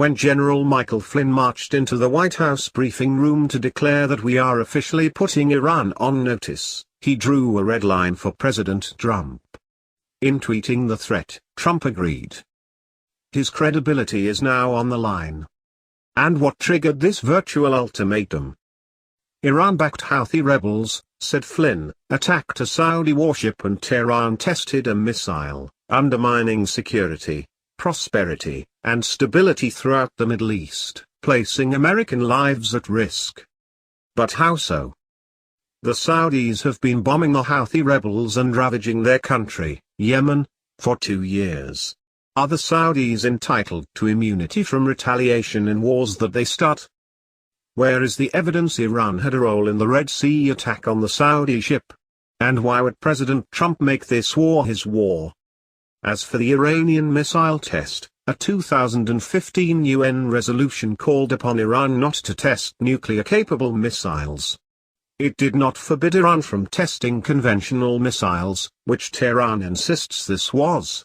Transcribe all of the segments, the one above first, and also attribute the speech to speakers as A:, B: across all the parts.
A: when General Michael Flynn marched into the White House briefing room to declare that we are officially putting Iran on notice, he drew a red line for President Trump. In tweeting the threat, Trump agreed. His credibility is now on the line. And what triggered this virtual ultimatum? Iran-backed Houthi rebels, said Flynn, attacked a Saudi warship and Tehran tested a missile, undermining security, prosperity, and stability throughout the Middle East, placing American lives at risk. But how so? The Saudis have been bombing the Houthi rebels and ravaging their country, Yemen, for 2 years. Are the Saudis entitled to immunity from retaliation in wars that they start? Where is the evidence Iran had a role in the Red Sea attack on the Saudi ship? And why would President Trump make this war his war? As for the Iranian missile test, a 2015 UN resolution called upon Iran not to test nuclear-capable missiles. It did not forbid Iran from testing conventional missiles, which Tehran insists this was.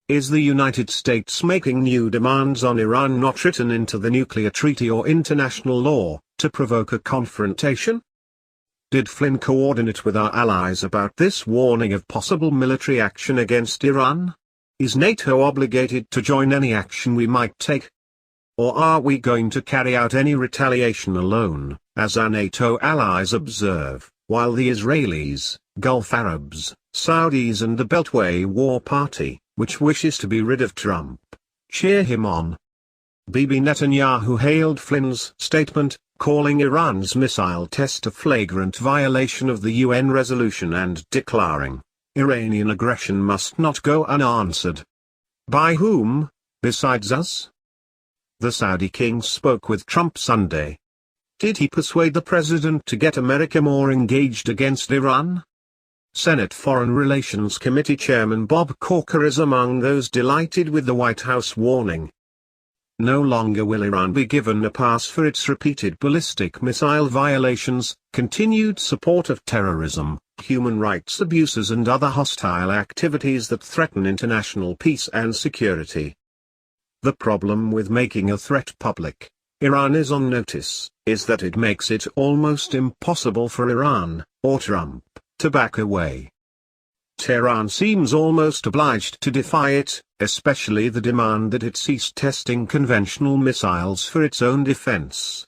A: Is the United States making new demands on Iran not written into the nuclear treaty or international law, to provoke a confrontation? Did Flynn coordinate with our allies about this warning of possible military action against Iran? Is NATO obligated to join any action we might take? Or are we going to carry out any retaliation alone, as our NATO allies observe, while the Israelis, Gulf Arabs, Saudis and the Beltway War Party, which wishes to be rid of Trump, cheer him on? Bibi Netanyahu hailed Flynn's statement, calling Iran's missile test a flagrant violation of the UN resolution and declaring, Iranian aggression must not go unanswered. By whom, besides us? The Saudi king spoke with Trump Sunday. Did he persuade the president to get America more engaged against Iran? Senate Foreign Relations Committee Chairman Bob Corker is among those delighted with the White House warning. No longer will Iran be given a pass for its repeated ballistic missile violations, continued support of terrorism, human rights abuses and other hostile activities that threaten international peace and security. The problem with making a threat public, Iran is on notice, is that it makes it almost impossible for Iran, or Trump, to back away. Tehran seems almost obliged to defy it, especially the demand that it cease testing conventional missiles for its own defense.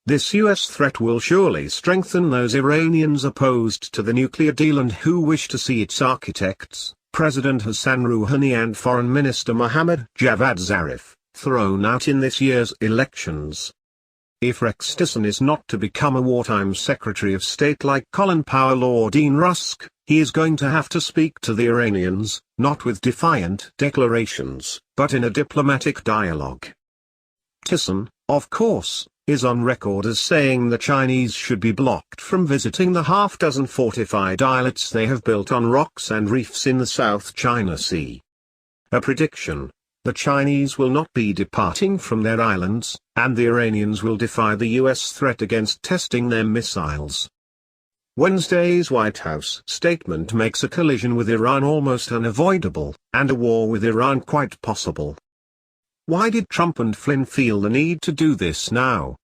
A: This US threat will surely strengthen those Iranians opposed to the nuclear deal and who wish to see its architects, President Hassan Rouhani and Foreign Minister Mohammad Javad Zarif, thrown out in this year's elections. If Rex Tillerson is not to become a wartime Secretary of State like Colin Powell or Dean Rusk, he is going to have to speak to the Iranians, not with defiant declarations, but in a diplomatic dialogue. Tillerson, of course, is on record as saying the Chinese should be blocked from visiting the half-dozen fortified islets they have built on rocks and reefs in the South China Sea. A prediction: the Chinese will not be departing from their islands, and the Iranians will defy the US threat against testing their missiles. Wednesday's White House statement makes a collision with Iran almost unavoidable, and a war with Iran quite possible. Why did Trump and Flynn feel the need to do this now?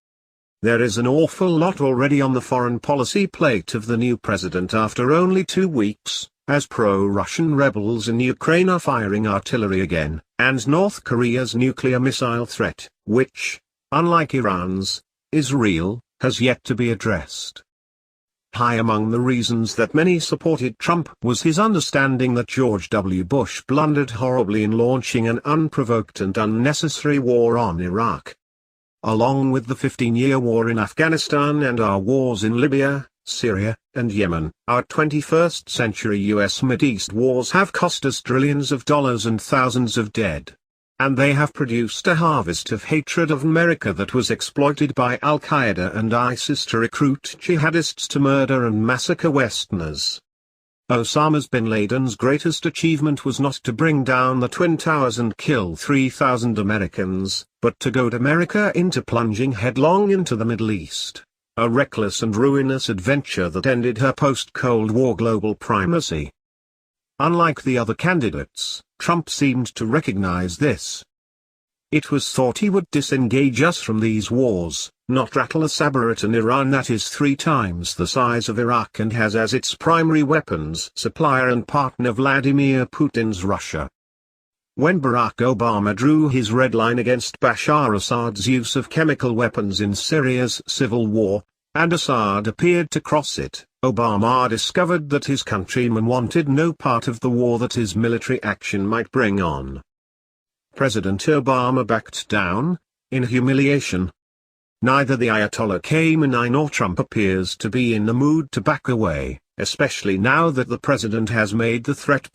A: There is an awful lot already on the foreign policy plate of the new president after only 2 weeks, as pro-Russian rebels in Ukraine are firing artillery again, and North Korea's nuclear missile threat, which, unlike Iran's, is real, has yet to be addressed. High among the reasons that many supported Trump was his understanding that George W. Bush blundered horribly in launching an unprovoked and unnecessary war on Iraq. Along with the 15-year war in Afghanistan and our wars in Libya, Syria, and Yemen, our 21st century US Mideast wars have cost us trillions of dollars and thousands of dead. And they have produced a harvest of hatred of America that was exploited by Al-Qaeda and ISIS to recruit jihadists to murder and massacre Westerners. Osama bin Laden's greatest achievement was not to bring down the Twin Towers and kill 3,000 Americans, but to goad America into plunging headlong into the Middle East, a reckless and ruinous adventure that ended her post-Cold War global primacy. Unlike the other candidates, Trump seemed to recognize this. It was thought he would disengage us from these wars, not rattle a saber at an Iran that is 3 times the size of Iraq and has as its primary weapons supplier and partner Vladimir Putin's Russia. When Barack Obama drew his red line against Bashar Assad's use of chemical weapons in Syria's civil war, and Assad appeared to cross it, Obama discovered that his countrymen wanted no part of the war that his military action might bring on. President Obama backed down, in humiliation. Neither the Ayatollah Khamenei nor Trump appears to be in the mood to back away, especially now that the president has made the threat